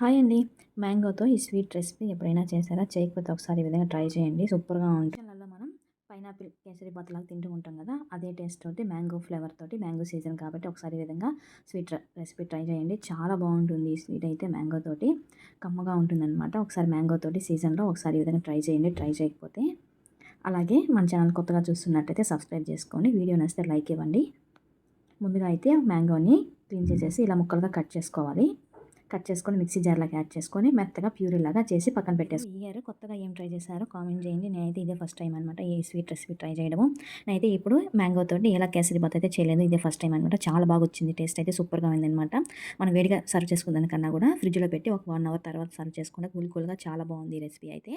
Hi అండి. మ్యాంగోతో ఈ sweet recipe ఎప్పుడైనా చేశారా? చేయకపోతే ఒకసారి ఈ విధంగా ట్రై చేయండి. సూపర్‌గా ఉంటుంది. లలో మనం పైనాపిల్ కేసరి బాత్‌లాగా తింటూ ఉంటాం కదా! అదే టేస్ట్ తోటి మ్యాంగో ఫ్లేవర్ తోటి మ్యాంగో సీజన్ కాబట్టి ఒకసారి ఈ విధంగా రెసిపీ ట్రై చేయండి. చాలా బాగుంటుంది. ఈ స్వీట్ అయితే మ్యాంగో తోటి కమ్మగా ఉంటుందనమాట. ఒకసారి మ్యాంగో తోటి సీజన్‌లో ఒకసారి ఈ విధంగా ట్రై చేయండి. ట్రై చేయకపోతే అలాగే మన ఛానల్ కొత్తగా చూస్తున్నట్టయితే సబ్స్క్రైబ్ చేసుకోండి. వీడియో నచ్చితే లైక్ ఇవ్వండి. ముందుగా అయితే మ్యాంగోని క్లీన్ చేసేసి ఇలా ముక్కలుగా కట్ చేసుకోవాలి. కట్ చేసుకొని మిక్సీ జార్లోకి యాడ్ చేసుకొని మెత్తగా ప్యూరీలాగా చేసి పక్కన పెట్టేసి ఈ ఇయర్ కొత్తగా ఏం ట్రై చేశారో కామెంట్ చేయండి. నేనైతే ఇదే ఫస్ట్ టైం అనమాట ఈ స్వీట్ రెసిపీ ట్రై చేయడము. నేనైతే ఇప్పుడు మ్యాంగో తోటి ఎలా కేసరి బాత్ అయితే చేయలేదు. ఇదే ఫస్ట్ టైం అనమాట. చాలా బాగా వచ్చింది. టేస్ట్ అయితే సూపర్గా ఉందనమాట. మనం వేడిగా సర్వ్ చేసుకునే కన్నా ఫ్రిడ్జ్లో పెట్టి ఒక 1 అవర్ తర్వాత సర్వ్ చేసుకుంటే కూల్గా చాలా బాగుంది ఈ రెసిపీ అయితే.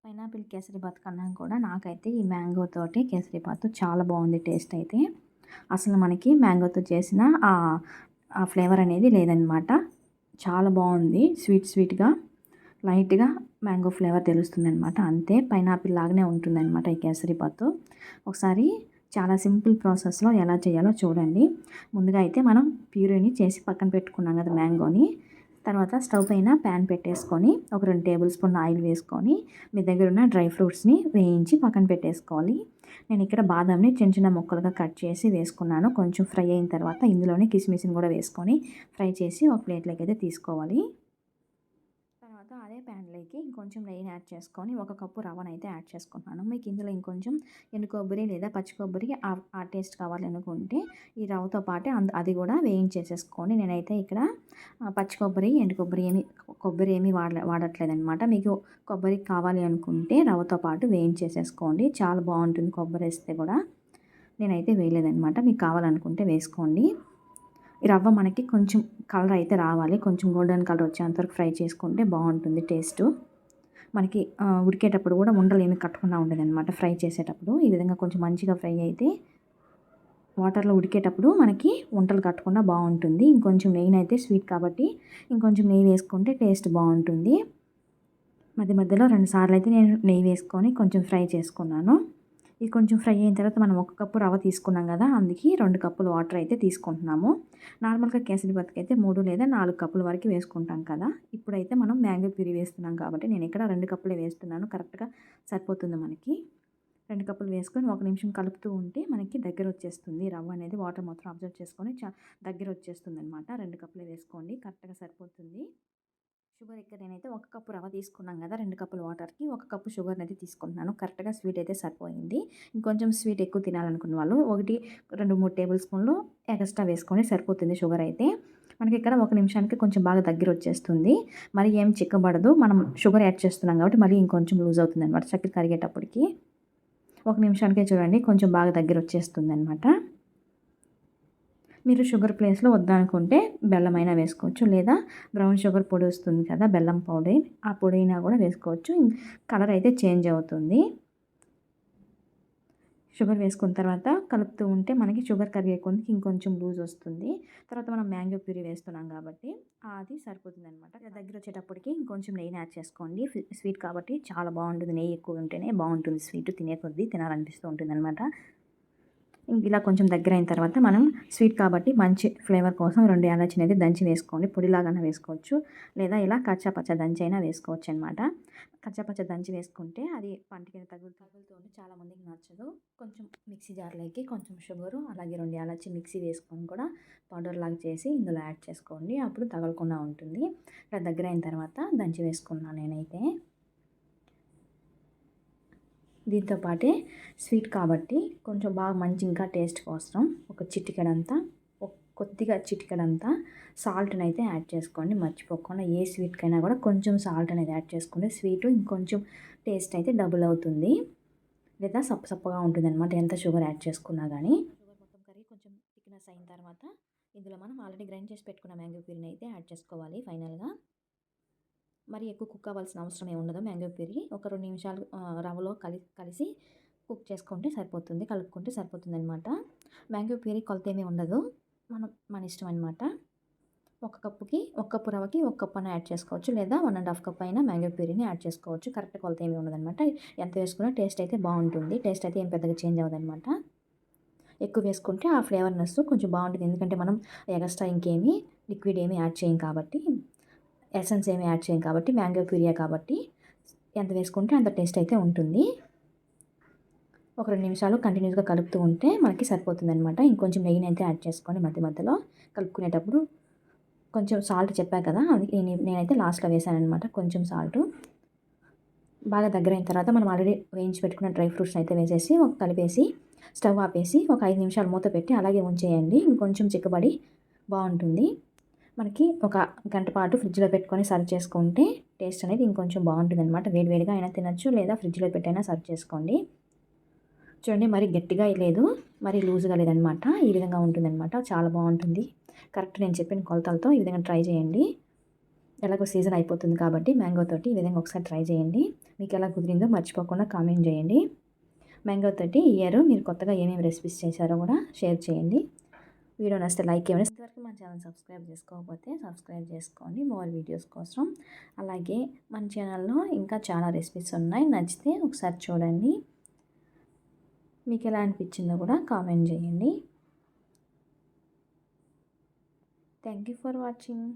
పైనాపిల్ కేసరి బాత్ కన్నా కూడా నాకైతే ఈ మ్యాంగో తోటి కేసరి బాత్ చాలా బాగుంది టేస్ట్ అయితే. అసలు మనకి మ్యాంగోతో చేసిన ఆ ఫ్లేవర్ అనేది లేదనమాట. చాలా బాగుంది. స్వీట్‌గా లైట్‌గా మ్యాంగో ఫ్లేవర్ తెలుస్తుందనమాట. అంతే పైనాపిల్ లాగానే ఉంటుందనమాట ఈ కేసరి బాతు. ఒకసారి చాలా సింపుల్ ప్రాసెస్‌లో ఎలా చేయాలో చూడండి. ముందుగా అయితే మనం ప్యూరీని చేసి పక్కన పెట్టుకున్నాం కదా మ్యాంగోని. తర్వాత స్టవ్ పైన ప్యాన్ పెట్టేసుకొని ఒక 2 టేబుల్ స్పూన్ల ఆయిల్ వేసుకొని మీ దగ్గర ఉన్న డ్రై ఫ్రూట్స్‌ని వేయించి పక్కన పెట్టేసుకోవాలి. నేను ఇక్కడ బాదంని చిన్న ముక్కలుగా కట్ చేసి వేసుకున్నాను. కొంచెం ఫ్రై అయిన తర్వాత ఇందులోనే కిస్మిస్‌ని కూడా వేసుకొని ఫ్రై చేసి ఒక ప్లేట్‌లోకి అయితే తీసుకోవాలి. తర్వాత అదే ప్యాన్లోకి ఇంకొంచెం నెయ్యిని యాడ్ చేసుకొని ఒక కప్పు రవ్వనైతే యాడ్ చేసుకుంటున్నాను. మీకు ఇందులో ఇంకొంచెం ఎండు కొబ్బరి లేదా పచ్చి కొబ్బరి ఆ టేస్ట్ కావాలనుకుంటే ఈ రవ్వతో పాటే అది కూడా వేయించేసేసుకొని నేనైతే ఇక్కడ పచ్చి కొబ్బరి ఎండు కొబ్బరి ఏమి వాడట్లేదనమాట. మీకు కొబ్బరి కావాలి అనుకుంటే రవ్వతో పాటు వేయించేసేసుకోండి. చాలా బాగుంటుంది కొబ్బరి వేస్తే కూడా. నేనైతే వేయలేదనమాట. మీకు కావాలనుకుంటే వేసుకోండి. ఈ రవ్వ మనకి కొంచెం కలర్ అయితే రావాలి. కొంచెం గోల్డెన్ కలర్ వచ్చేంతవరకు ఫ్రై చేసుకుంటే బాగుంటుంది టేస్టు. మనకి ఉడికేటప్పుడు కూడా ఉండలు ఏమి కట్టకుండా ఉండదనమాట ఫ్రై చేసేటప్పుడు. ఈ విధంగా కొంచెం మంచిగా ఫ్రై అయితే వాటర్లో ఉడికేటప్పుడు మనకి వంటలు కట్టకుండా బాగుంటుంది. ఇంకొంచెం నెయ్యినైతే స్వీట్ కాబట్టి ఇంకొంచెం నెయ్యి వేసుకుంటే టేస్ట్ బాగుంటుంది. మధ్యలో 2 సార్లు అయితే నేను నెయ్యి వేసుకొని కొంచెం ఫ్రై చేసుకున్నాను. ఇది కొంచెం ఫ్రై అయిన తర్వాత మనం 1 కప్పు రవ్వ తీసుకున్నాం కదా! అందుకే 2 కప్పులు వాటర్ అయితే తీసుకుంటున్నాము. నార్మల్‌గా కేసరి బాత్‌కి అయితే 3 లేదా 4 కప్పుల వరకు వేసుకుంటాం కదా! ఇప్పుడైతే మనం మ్యాంగో ప్యూరీ వేస్తున్నాం కాబట్టి నేను ఇక్కడ 2 కప్పులే వేస్తున్నాను. కరెక్ట్‌గా సరిపోతుంది మనకి. 2 కప్పులు వేసుకొని ఒక నిమిషం కలుపుతూ ఉంటే మనకి దగ్గరొచ్చేస్తుంది. రవ్వ అనేది వాటర్ మొత్తం అబ్జర్వ్ చేసుకొని దగ్గరొచ్చేస్తుందనమాట. 2 కప్పులే వేసుకోండి. కరెక్ట్‌గా సరిపోతుంది. షుగర్ ఇక్కడ నేనైతే 1 కప్పు రవ్వ తీసుకున్నాం కదా! 2 కప్పుల వాటర్‌కి 1 కప్పు షుగర్‌నైతే తీసుకుంటున్నాను. కరెక్ట్‌గా స్వీట్ అయితే సరిపోయింది. ఇంకొంచెం స్వీట్ ఎక్కువ తినాలనుకున్న వాళ్ళు 2, 3 టేబుల్ స్పూన్లు ఎక్స్ట్రా వేసుకొని సరిపోతుంది షుగర్ అయితే. మనకి ఇక్కడ 1 నిమిషానికి కొంచెం బాగా దగ్గరొచ్చేస్తుంది. మరి ఏం చిక్కబడదు. మనం షుగర్ యాడ్ చేస్తున్నాం కాబట్టి మళ్ళీ ఇంకొంచెం లూజ్ అవుతుందనమాట చక్కెర కరిగేటప్పటికి. 1 నిమిషానికే చూడండి కొంచెం బాగా దగ్గరొచ్చేస్తుందనమాట. మీరు షుగర్ ప్లేస్‌లో వద్దనుకుంటే బెల్లమైనా వేసుకోవచ్చు. లేదా బ్రౌన్ షుగర్ పొడి వస్తుంది కదా! బెల్లం పౌడర్ ఆ పొడైనా కూడా వేసుకోవచ్చు. కలర్ అయితే చేంజ్ అవుతుంది. షుగర్ వేసుకున్న తర్వాత కలుపుతూ ఉంటే మనకి షుగర్ కరిగే కొద్దికి ఇంకొంచెం లూజ్ వస్తుంది. తర్వాత మనం మ్యాంగో ప్యూరీ వేస్తున్నాం కాబట్టి అది సరిపోతుందనమాట. దగ్గరొచ్చేటప్పటికి ఇంకొంచెం నెయ్యిని యాడ్ చేసుకోండి. స్వీట్ కాబట్టి చాలా బాగుంటుంది. నెయ్యి ఎక్కువ ఉంటేనే బాగుంటుంది స్వీట్. తినే కొద్దీ తినాలనిపిస్తూ ఉంటుందనమాట. ఇలా కొంచెం దగ్గరైన తర్వాత మనం స్వీట్ కాబట్టి మంచి ఫ్లేవర్ కోసం 2 యాలచిని అయితే దంచి వేసుకోండి. పొడిలాగానే వేసుకోవచ్చు. లేదా ఇలా కచ్చా పచ్చా దంచి అయినా వేసుకోవచ్చు అనమాట. కచ్చా పచ్చా దంచి వేసుకుంటే అది పంటికి తగులుతూ ఉంటే చాలామందికి నచ్చదు. కొంచెం మిక్సీ జార్లోకి కొంచెం షుగరు అలాగే 2 యాలచి మిక్సీ వేసుకొని కూడా పౌడర్ లాగా చేసి ఇందులో యాడ్ చేసుకోండి. అప్పుడు తగలకుండా ఉంటుంది. ఇలా దగ్గరైన తర్వాత దంచి వేసుకున్నాను నేనైతే. దీంతో పాటే స్వీట్ కాబట్టి కొంచెం బాగా మంచి ఇంకా టేస్ట్ కోసం ఒక చిటికెడంతా కొద్దిగా చిటికెడంతా సాల్ట్‌నైతే యాడ్ చేసుకోండి. మర్చిపోకుండా ఏ స్వీట్‌కైనా కూడా కొంచెం సాల్ట్ అనేది యాడ్ చేసుకుంటే స్వీటు ఇంకొంచెం టేస్ట్ అయితే డబుల్ అవుతుంది. లేదా సప్పగా ఉంటుందన్నమాట ఎంత షుగర్ యాడ్ చేసుకున్నా గానీ. షుగర్ మొత్తం కరిగి కొంచెం థిక్‌నెస్ అయిన తర్వాత ఇందులో మనం ఆల్రెడీ గ్రైండ్ చేసి పెట్టుకున్న మ్యాంగో ప్యూరీని అయితే యాడ్ చేసుకోవాలి ఫైనల్‌గా. మరి ఎక్కువ కుక్ అవ్వాల్సిన అవసరం ఏమి ఉండదు. మ్యాంగో ప్యూరీ ఒక 2 నిమిషాలు రవ్వలో కలిసి కుక్ చేసుకుంటే సరిపోతుంది. కలుపుకుంటే సరిపోతుందనమాట. మ్యాంగో ప్యూరీ కొలత ఏమీ ఉండదు. మన ఇష్టం అనమాట. 1 కప్పుకి 1 కప్పు రవ్వకి 1 కప్ అయినా యాడ్ చేసుకోవచ్చు. లేదా 1 ½ కప్ అయినా మ్యాంగో ప్యూరీని యాడ్ చేసుకోవచ్చు. కరెక్ట్ కొలత ఏమీ ఉండదనమాట. ఎంత వేసుకున్నా టేస్ట్ అయితే బాగుంటుంది. టేస్ట్ అయితే ఏం పెద్దగా చేంజ్ అవ్వదనమాట. ఎక్కువ వేసుకుంటే ఆ ఫ్లేవర్‌నెస్ కొంచెం బాగుంటుంది. ఎందుకంటే మనం ఎక్స్ట్రా ఇంకేమీ లిక్విడ్ ఏమీ యాడ్ చేయం కాబట్టి ఎసెన్స్ ఏమి యాడ్ చేయం కాబట్టి మ్యాంగో ప్యూరియా కాబట్టి ఎంత వేసుకుంటే అంత టేస్ట్ అయితే ఉంటుంది. ఒక 2 నిమిషాలు కంటిన్యూస్గా కలుపుతూ ఉంటే మనకి సరిపోతుందనమాట. ఇంకొంచెం నెయ్యిని అయితే యాడ్ చేసుకోండి మధ్య మధ్యలో కలుపుకునేటప్పుడు. కొంచెం సాల్ట్ చెప్పా కదా, అది నేనైతే లాస్ట్‌లో వేసాననమాట కొంచెం సాల్టు. బాగా దగ్గరైన తర్వాత మనం ఆల్రెడీ వేయించి పెట్టుకున్న డ్రై ఫ్రూట్స్‌ని అయితే వేసేసి కలిపేసి స్టవ్ ఆపేసి ఒక 5 నిమిషాలు మూత పెట్టి అలాగే ఉంచేయండి. ఇంకొంచెం చిక్కబడి బావుంటుంది. మనకి ఒక గంట పాటు ఫ్రిడ్జ్‌లో పెట్టుకొని సర్వ్ చేసుకుంటే టేస్ట్ అనేది ఇంకొంచెం బావుంటుందనమాట. వేడి వేడిగా అయినా తినొచ్చు లేదా ఫ్రిడ్జ్‌లో పెట్టైనా సర్వ్ చేసుకోండి. చూడండి, మరి గట్టిగా లేదు, మరి లూజ్‌గా లేదనమాట. ఈ విధంగా ఉంటుందనమాట. చాలా బావుంటుంది. కరెక్ట్ నేను చెప్పిన కొలతలతో ఈ విధంగా ట్రై చేయండి. ఎలాగో సీజన్ అయిపోతుంది కాబట్టి మ్యాంగో తోటి ఈ విధంగా ఒకసారి ట్రై చేయండి. మీకు ఎలా కుదిరిందో మర్చిపోకుండా కామెంట్ చేయండి. మ్యాంగో తోటి ఈ ఇయర్ మీరు కొత్తగా ఏమేమి రెసిపీస్ చేశారో కూడా షేర్ చేయండి. వీడియో నచ్చితే లైక్ ఇవ్వండి. ఇంతవరకు మన ఛానల్ సబ్స్క్రైబ్ చేసుకోకపోతే సబ్స్క్రైబ్ చేసుకోండి మోర్ వీడియోస్ కోసం. అలాగే మన ఛానల్‌లో ఇంకా చాలా రెసిపీస్ ఉన్నాయి. నచ్చితే ఒకసారి చూడండి. మీకు ఎలా అనిపించిందో కూడా కామెంట్ చేయండి. Thank you for watching.